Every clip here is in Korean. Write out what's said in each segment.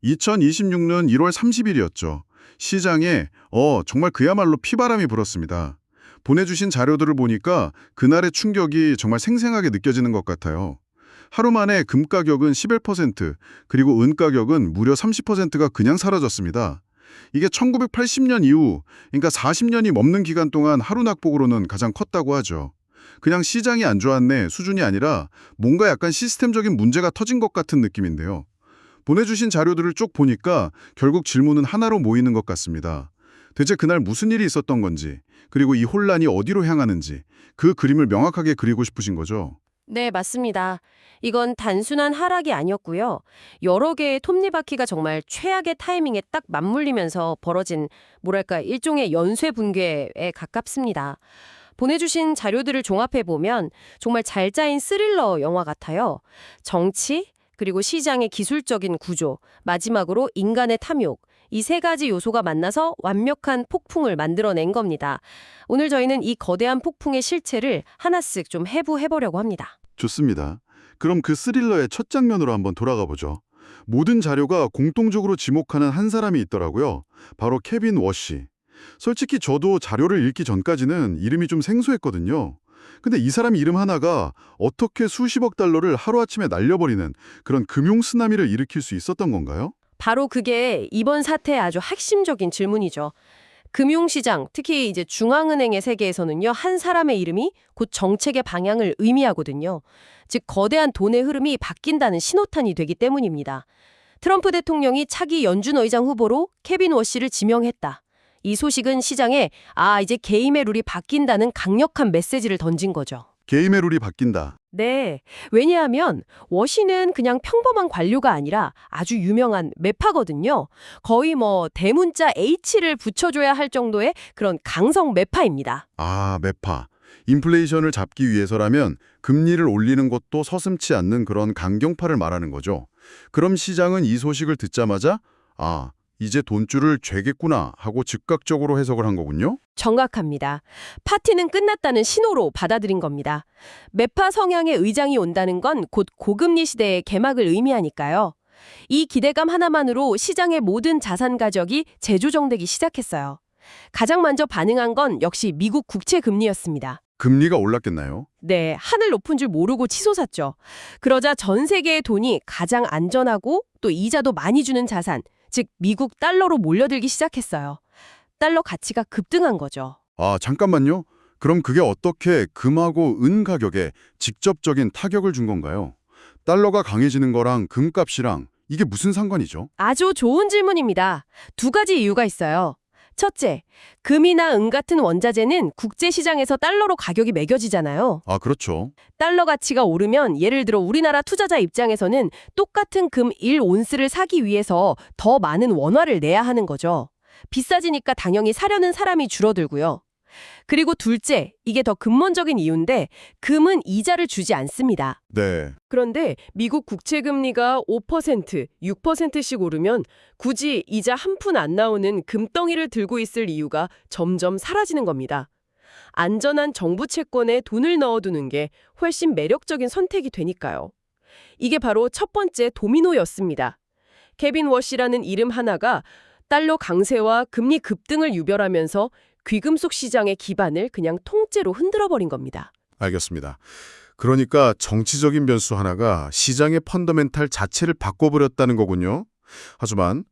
2026년 1월 30일이었죠. 시장에 정말 그야말로 피바람이 불었습니다. 보내주신 자료들을 보니까 그날의 충격이 정말 생생하게 느껴지는 것 같아요. 하루 만에 금 가격은 11%, 그리고 은 가격은 무려 30%가 그냥 사라졌습니다. 이게 1980년 이후, 그러니까 40년이 넘는 기간 동안 하루 낙폭으로는 가장 컸다고 하죠. 그냥 시장이 안 좋았네 수준이 아니라 뭔가 약간 시스템적인 문제가 터진 것 같은 느낌인데요. 보내주신 자료들을 쭉 보니까 결국 질문은 하나로 모이는 것 같습니다. 대체 그날 무슨 일이 있었던 건지, 그리고 이 혼란이 어디로 향하는지 그 그림을 명확하게 그리고 싶으신 거죠. 네, 맞습니다. 이건 단순한 하락이 아니었고요. 여러 개의 톱니바퀴가 정말 최악의 타이밍에 딱 맞물리면서 벌어진 뭐랄까 일종의 연쇄 붕괴에 가깝습니다. 보내주신 자료들을 종합해보면 정말 잘 짜인 스릴러 영화 같아요. 정치, 그리고 시장의 기술적인 구조, 마지막으로 인간의 탐욕, 이 세 가지 요소가 만나서 완벽한 폭풍을 만들어낸 겁니다. 오늘 저희는 이 거대한 폭풍의 실체를 하나씩 좀 해부해보려고 합니다. 좋습니다. 그럼 그 스릴러의 첫 장면으로 한번 돌아가 보죠. 모든 자료가 공통적으로 지목하는 한 사람이 있더라고요. 바로 케빈 워시. 솔직히 저도 자료를 읽기 전까지는 이름이 좀 생소했거든요. 근데 이 사람 이름 하나가 어떻게 수십억 달러를 하루아침에 날려버리는 그런 금융 쓰나미를 일으킬 수 있었던 건가요? 바로 그게 이번 사태의 아주 핵심적인 질문이죠. 금융시장, 특히 이제 중앙은행의 세계에서는요, 한 사람의 이름이 곧 정책의 방향을 의미하거든요. 즉, 거대한 돈의 흐름이 바뀐다는 신호탄이 되기 때문입니다. 트럼프 대통령이 차기 연준 의장 후보로 케빈 워시를 지명했다. 이 소식은 시장에 이제 게임의 룰이 바뀐다는 강력한 메시지를 던진 거죠. 게임의 룰이 바뀐다. 네, 왜냐하면 워시는 그냥 평범한 관료가 아니라 아주 유명한 매파거든요. 거의 대문자 H를 붙여줘야 할 정도의 그런 강성 매파입니다. 매파. 인플레이션을 잡기 위해서라면 금리를 올리는 것도 서슴지 않는 그런 강경파를 말하는 거죠. 그럼 시장은 이 소식을 듣자마자 이제 돈줄을 죄겠구나 하고 즉각적으로 해석을 한 거군요? 정확합니다. 파티는 끝났다는 신호로 받아들인 겁니다. 매파 성향의 의장이 온다는 건 곧 고금리 시대의 개막을 의미하니까요. 이 기대감 하나만으로 시장의 모든 자산 가격이 재조정되기 시작했어요. 가장 먼저 반응한 건 역시 미국 국채 금리였습니다. 금리가 올랐겠나요? 네, 하늘 높은 줄 모르고 치솟았죠. 그러자 전 세계의 돈이 가장 안전하고 또 이자도 많이 주는 자산, 즉 미국 달러로 몰려들기 시작했어요. 달러 가치가 급등한 거죠. 잠깐만요. 그럼 그게 어떻게 금하고 은 가격에 직접적인 타격을 준 건가요? 달러가 강해지는 거랑 금값이랑 이게 무슨 상관이죠? 아주 좋은 질문입니다. 두 가지 이유가 있어요. 첫째, 금이나 은 같은 원자재는 국제시장에서 달러로 가격이 매겨지잖아요. 그렇죠. 달러 가치가 오르면 예를 들어 우리나라 투자자 입장에서는 똑같은 금 1온스를 사기 위해서 더 많은 원화를 내야 하는 거죠. 비싸지니까 당연히 사려는 사람이 줄어들고요. 그리고 둘째, 이게 더 근본적인 이유인데 금은 이자를 주지 않습니다. 네. 그런데 미국 국채 금리가 5%, 6%씩 오르면 굳이 이자 한 푼 안 나오는 금덩이를 들고 있을 이유가 점점 사라지는 겁니다. 안전한 정부 채권에 돈을 넣어두는 게 훨씬 매력적인 선택이 되니까요. 이게 바로 첫 번째 도미노였습니다. 케빈 워시라는 이름 하나가 달러 강세와 금리 급등을 유별하면서 귀금속 시장의 기반을 그냥 통째로 흔들어버린 겁니다. 알겠습니다. 그러니까 정치적인 변수 하나가 시장의 펀더멘탈 자체를 바꿔버렸다는 거군요. 하지만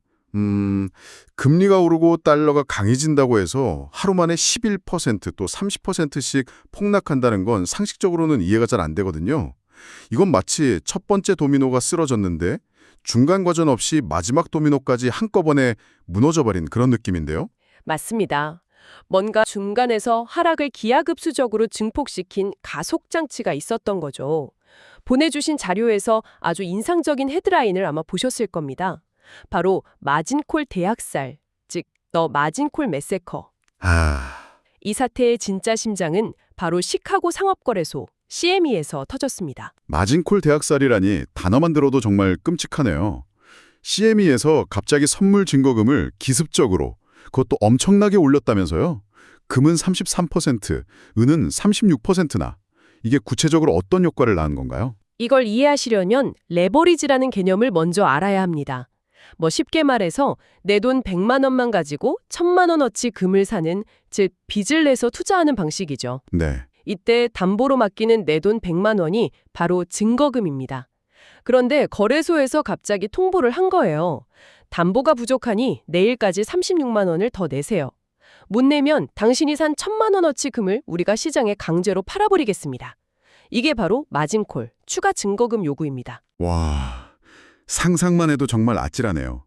금리가 오르고 달러가 강해진다고 해서 하루 만에 11% 또 30%씩 폭락한다는 건 상식적으로는 이해가 잘 안 되거든요. 이건 마치 첫 번째 도미노가 쓰러졌는데 중간 과정 없이 마지막 도미노까지 한꺼번에 무너져버린 그런 느낌인데요. 맞습니다. 뭔가 중간에서 하락을 기하급수적으로 증폭시킨 가속장치가 있었던 거죠. 보내주신 자료에서 아주 인상적인 헤드라인을 아마 보셨을 겁니다. 바로 마진콜 대학살, 즉 더 마진콜 매세커. 이 사태의 진짜 심장은 바로 시카고 상업거래소 CME에서 터졌습니다. 마진콜 대학살이라니 단어만 들어도 정말 끔찍하네요. CME에서 갑자기 선물 증거금을 기습적으로 그것도 엄청나게 올렸다면서요? 금은 33%, 은은 36%나. 이게 구체적으로 어떤 효과를 낳은 건가요? 이걸 이해하시려면 레버리지라는 개념을 먼저 알아야 합니다. 쉽게 말해서 내 돈 100만 원만 가지고 1000만 원어치 금을 사는, 즉 빚을 내서 투자하는 방식이죠. 네. 이때 담보로 맡기는 내 돈 100만 원이 바로 증거금입니다. 그런데 거래소에서 갑자기 통보를 한 거예요. 담보가 부족하니 내일까지 36만 원을 더 내세요. 못 내면 당신이 산 1000만 원어치 금을 우리가 시장에 강제로 팔아버리겠습니다. 이게 바로 마진콜, 추가 증거금 요구입니다. 와, 상상만 해도 정말 아찔하네요.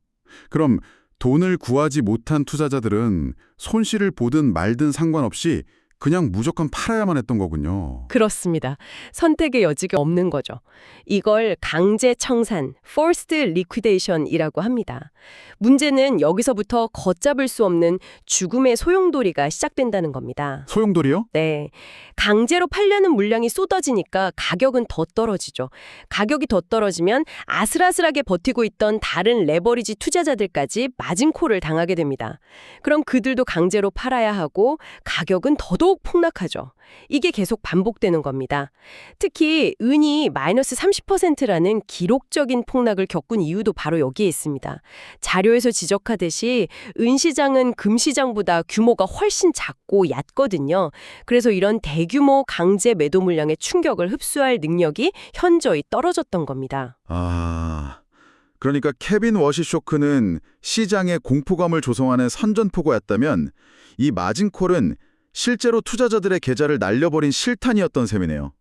그럼 돈을 구하지 못한 투자자들은 손실을 보든 말든 상관없이 그냥 무조건 팔아야만 했던 거군요. 그렇습니다. 선택의 여지가 없는 거죠. 이걸 강제 청산, forced liquidation이라고 합니다. 문제는 여기서부터 걷잡을 수 없는 죽음의 소용돌이가 시작된다는 겁니다. 소용돌이요? 네. 강제로 팔려는 물량이 쏟아지니까 가격은 더 떨어지죠. 가격이 더 떨어지면 아슬아슬하게 버티고 있던 다른 레버리지 투자자들까지 마진콜을 당하게 됩니다. 그럼 그들도 강제로 팔아야 하고 가격은 더더욱 폭락하죠. 이게 계속 반복되는 겁니다. 특히 은이 마이너스 30%라는 기록적인 폭락을 겪은 이유도 바로 여기에 있습니다. 자료에서 지적하듯이 은 시장은 금 시장보다 규모가 훨씬 작고 얕거든요. 그래서 이런 대규모 강제 매도 물량의 충격을 흡수할 능력이 현저히 떨어졌던 겁니다. 아, 그러니까 케빈 워시쇼크는 시장에 공포감을 조성하는 선전포고였다면 이 마진콜은 실제로 투자자들의 계좌를 날려버린 실탄이었던 셈이네요.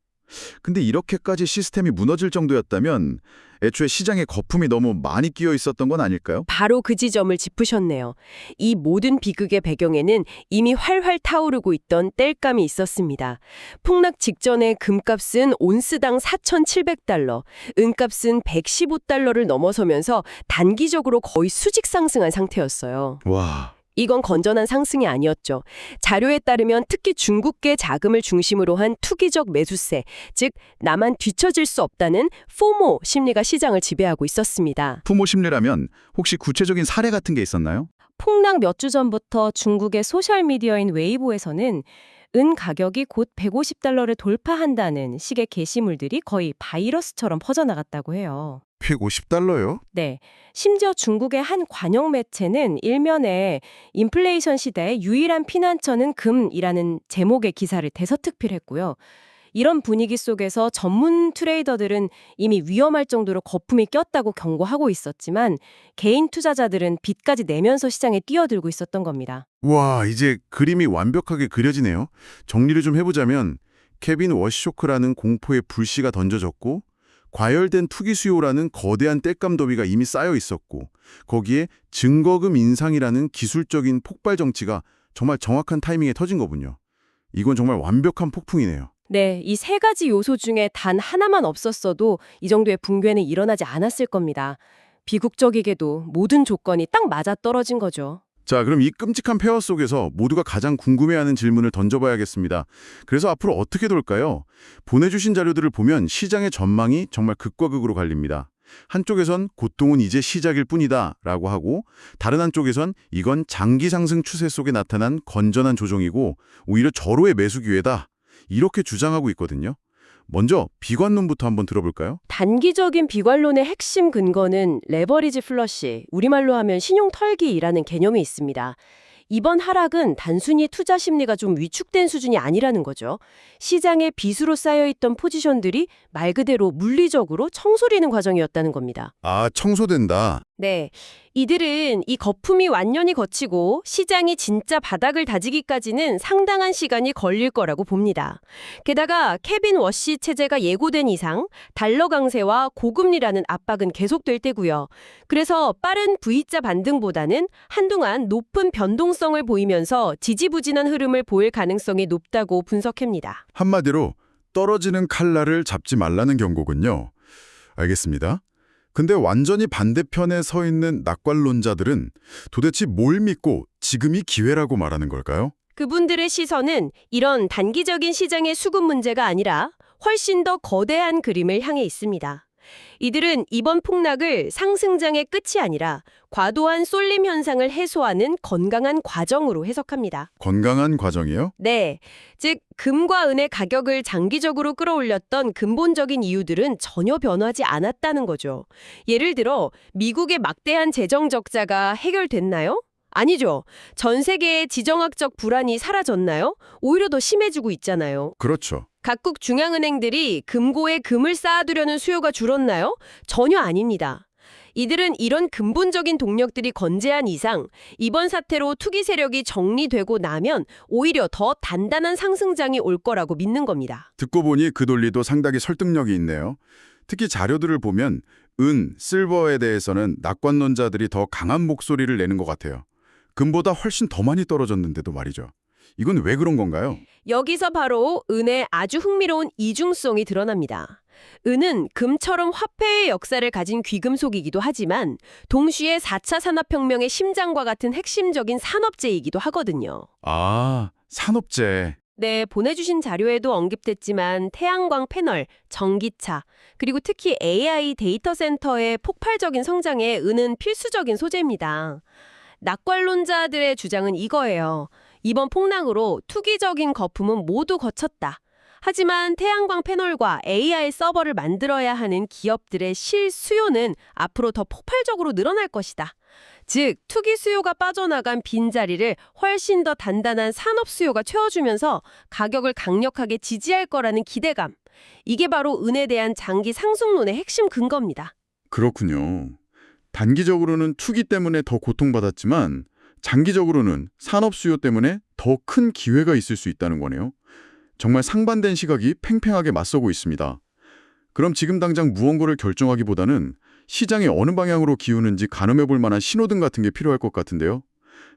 근데 이렇게까지 시스템이 무너질 정도였다면 애초에 시장에 거품이 너무 많이 끼어 있었던 건 아닐까요? 바로 그 지점을 짚으셨네요. 이 모든 비극의 배경에는 이미 활활 타오르고 있던 땔감이 있었습니다. 폭락 직전에 금값은 온스당 4,700달러, 은값은 115달러를 넘어서면서 단기적으로 거의 수직 상승한 상태였어요. 와, 이건 건전한 상승이 아니었죠. 자료에 따르면 특히 중국계 자금을 중심으로 한 투기적 매수세, 즉 나만 뒤처질 수 없다는 포모 심리가 시장을 지배하고 있었습니다. 부모 심리라면 혹시 구체적인 사례 같은 게 있었나요? 폭락 몇 주 전부터 중국의 소셜미디어인 웨이보에서는 은 가격이 곧 150달러를 돌파한다는 식의 게시물들이 거의 바이러스처럼 퍼져나갔다고 해요. 150달러요? 네. 심지어 중국의 한 관영 매체는 일면에 인플레이션 시대의 유일한 피난처는 금이라는 제목의 기사를 대서특필했고요. 이런 분위기 속에서 전문 트레이더들은 이미 위험할 정도로 거품이 꼈다고 경고하고 있었지만 개인 투자자들은 빚까지 내면서 시장에 뛰어들고 있었던 겁니다. 와, 이제 그림이 완벽하게 그려지네요. 정리를 좀 해보자면 케빈 워시쇼크라는 공포의 불씨가 던져졌고 과열된 투기 수요라는 거대한 땔감 더비가 이미 쌓여 있었고 거기에 증거금 인상이라는 기술적인 폭발 정치가 정말 정확한 타이밍에 터진 거군요. 이건 정말 완벽한 폭풍이네요. 네, 이 세 가지 요소 중에 단 하나만 없었어도 이 정도의 붕괴는 일어나지 않았을 겁니다. 비극적이게도 모든 조건이 딱 맞아떨어진 거죠. 자, 그럼 이 끔찍한 폐허 속에서 모두가 가장 궁금해하는 질문을 던져봐야겠습니다. 그래서 앞으로 어떻게 될까요? 보내주신 자료들을 보면 시장의 전망이 정말 극과 극으로 갈립니다. 한쪽에선 고통은 이제 시작일 뿐이다 라고 하고 다른 한쪽에선 이건 장기 상승 추세 속에 나타난 건전한 조정이고 오히려 절호의 매수 기회다. 이렇게 주장하고 있거든요. 먼저 비관론부터 한번 들어볼까요? 단기적인 비관론의 핵심 근거는 레버리지 플러시, 우리말로 하면 신용 털기라는 개념이 있습니다. 이번 하락은 단순히 투자 심리가 좀 위축된 수준이 아니라는 거죠. 시장에 빚으로 쌓여있던 포지션들이 말 그대로 물리적으로 청소리는 과정이었다는 겁니다. 아, 청소된다. 네. 이들은 이 거품이 완연히 거치고 시장이 진짜 바닥을 다지기까지는 상당한 시간이 걸릴 거라고 봅니다. 게다가 케빈 워시 체제가 예고된 이상 달러 강세와 고금리라는 압박은 계속될 테고요. 그래서 빠른 V자 반등보다는 한동안 높은 변동성을 보이면서 지지부진한 흐름을 보일 가능성이 높다고 분석합니다. 한마디로 떨어지는 칼날을 잡지 말라는 경고군요. 알겠습니다. 근데 완전히 반대편에 서 있는 낙관론자들은 도대체 뭘 믿고 지금이 기회라고 말하는 걸까요? 그분들의 시선은 이런 단기적인 시장의 수급 문제가 아니라 훨씬 더 거대한 그림을 향해 있습니다. 이들은 이번 폭락을 상승장의 끝이 아니라 과도한 쏠림 현상을 해소하는 건강한 과정으로 해석합니다. 건강한 과정이요? 네, 즉 금과 은의 가격을 장기적으로 끌어올렸던 근본적인 이유들은 전혀 변하지 않았다는 거죠. 예를 들어 미국의 막대한 재정 적자가 해결됐나요? 아니죠. 전 세계의 지정학적 불안이 사라졌나요? 오히려 더 심해지고 있잖아요. 그렇죠. 각국 중앙은행들이 금고에 금을 쌓아두려는 수요가 줄었나요? 전혀 아닙니다. 이들은 이런 근본적인 동력들이 건재한 이상 이번 사태로 투기 세력이 정리되고 나면 오히려 더 단단한 상승장이 올 거라고 믿는 겁니다. 듣고 보니 그 논리도 상당히 설득력이 있네요. 특히 자료들을 보면 실버에 대해서는 낙관론자들이 더 강한 목소리를 내는 것 같아요. 금보다 훨씬 더 많이 떨어졌는데도 말이죠. 이건 왜 그런 건가요? 여기서 바로 은의 아주 흥미로운 이중성이 드러납니다. 은은 금처럼 화폐의 역사를 가진 귀금속이기도 하지만 동시에 4차 산업혁명의 심장과 같은 핵심적인 산업재이기도 하거든요. 아, 산업재. 네, 보내주신 자료에도 언급됐지만 태양광 패널, 전기차, 그리고 특히 AI 데이터 센터의 폭발적인 성장에 은은 필수적인 소재입니다. 낙관론자들의 주장은 이거예요. 이번 폭락으로 투기적인 거품은 모두 거쳤다. 하지만 태양광 패널과 AI 서버를 만들어야 하는 기업들의 실수요는 앞으로 더 폭발적으로 늘어날 것이다. 즉, 투기 수요가 빠져나간 빈자리를 훨씬 더 단단한 산업 수요가 채워주면서 가격을 강력하게 지지할 거라는 기대감. 이게 바로 은에 대한 장기 상승론의 핵심 근거입니다. 그렇군요. 단기적으로는 투기 때문에 더 고통받았지만 장기적으로는 산업 수요 때문에 더 큰 기회가 있을 수 있다는 거네요. 정말 상반된 시각이 팽팽하게 맞서고 있습니다. 그럼 지금 당장 무언가를 결정하기보다는 시장이 어느 방향으로 기우는지 가늠해 볼 만한 신호등 같은 게 필요할 것 같은데요.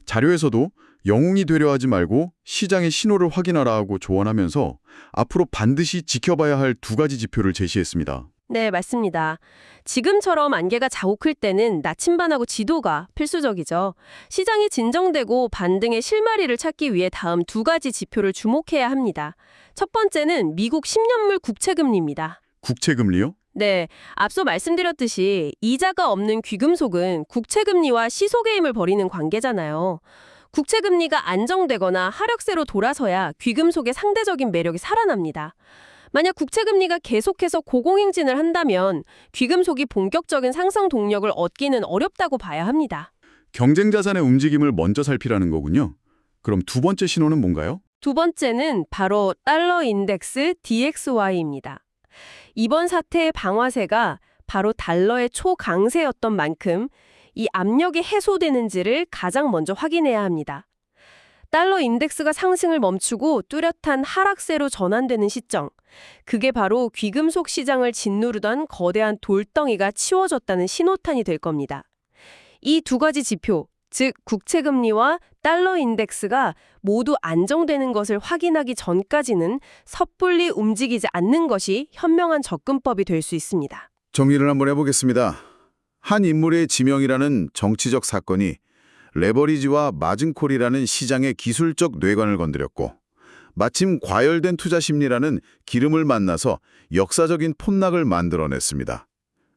자료에서도 영웅이 되려 하지 말고 시장의 신호를 확인하라 하고 조언하면서 앞으로 반드시 지켜봐야 할 2가지 지표를 제시했습니다. 네, 맞습니다. 지금처럼 안개가 자욱할 때는 나침반하고 지도가 필수적이죠. 시장이 진정되고 반등의 실마리를 찾기 위해 다음 2가지 지표를 주목해야 합니다. 첫 번째는 미국 10년물 국채금리입니다. 국채금리요? 네, 앞서 말씀드렸듯이 이자가 없는 귀금속은 국채금리와 시소게임을 벌이는 관계잖아요. 국채금리가 안정되거나 하락세로 돌아서야 귀금속의 상대적인 매력이 살아납니다. 만약 국채금리가 계속해서 고공행진을 한다면 귀금속이 본격적인 상승 동력을 얻기는 어렵다고 봐야 합니다. 경쟁 자산의 움직임을 먼저 살피라는 거군요. 그럼 2번째 신호는 뭔가요? 두 번째는 바로 달러 인덱스 DXY입니다. 이번 사태의 방아쇠가 바로 달러의 초강세였던 만큼 이 압력이 해소되는지를 가장 먼저 확인해야 합니다. 달러 인덱스가 상승을 멈추고 뚜렷한 하락세로 전환되는 시점, 그게 바로 귀금속 시장을 짓누르던 거대한 돌덩이가 치워졌다는 신호탄이 될 겁니다. 이 2가지 지표, 즉 국채금리와 달러 인덱스가 모두 안정되는 것을 확인하기 전까지는 섣불리 움직이지 않는 것이 현명한 접근법이 될 수 있습니다. 정리를 한번 해보겠습니다. 한 인물의 지명이라는 정치적 사건이 레버리지와 마진콜이라는 시장의 기술적 뇌관을 건드렸고 마침 과열된 투자 심리라는 기름을 만나서 역사적인 폭락을 만들어냈습니다.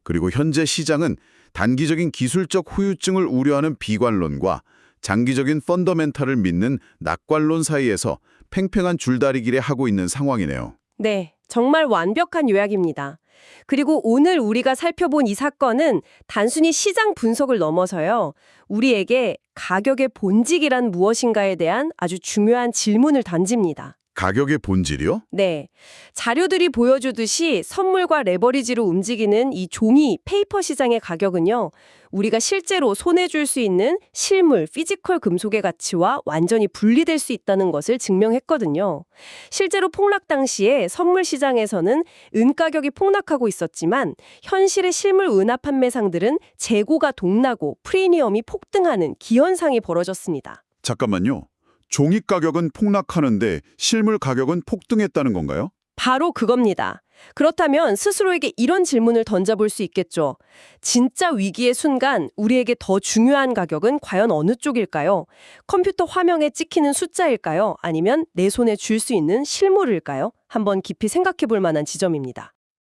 그리고 현재 시장은 단기적인 기술적 후유증을 우려하는 비관론과 장기적인 펀더멘탈을 믿는 낙관론 사이에서 팽팽한 줄다리기를 하고 있는 상황이네요. 네, 정말 완벽한 요약입니다. 그리고 오늘 우리가 살펴본 이 사건은 단순히 시장 분석을 넘어서요, 우리에게 가격의 본질이란 무엇인가에 대한 아주 중요한 질문을 던집니다. 가격의 본질이요? 네, 자료들이 보여주듯이 선물과 레버리지로 움직이는 이 종이 페이퍼 시장의 가격은요, 우리가 실제로 손에 줄 수 있는 실물, 피지컬 금속의 가치와 완전히 분리될 수 있다는 것을 증명했거든요. 실제로 폭락 당시에 선물 시장에서는 은 가격이 폭락하고 있었지만 현실의 실물 은화 판매상들은 재고가 동나고 프리미엄이 폭등하는 기현상이 벌어졌습니다. 잠깐만요. 종이 가격은 폭락하는데 실물 가격은 폭등했다는 건가요? 바로 그겁니다. 그렇다면 스스로에게 이런 질문을 던져볼 수 있겠죠. 진짜 위기의 순간 우리에게 더 중요한 가격은 과연 어느 쪽일까요? 컴퓨터 화면에 찍히는 숫자일까요? 아니면 내 손에 줄 수 있는 실물일까요? 한번 깊이 생각해 볼 만한 지점입니다.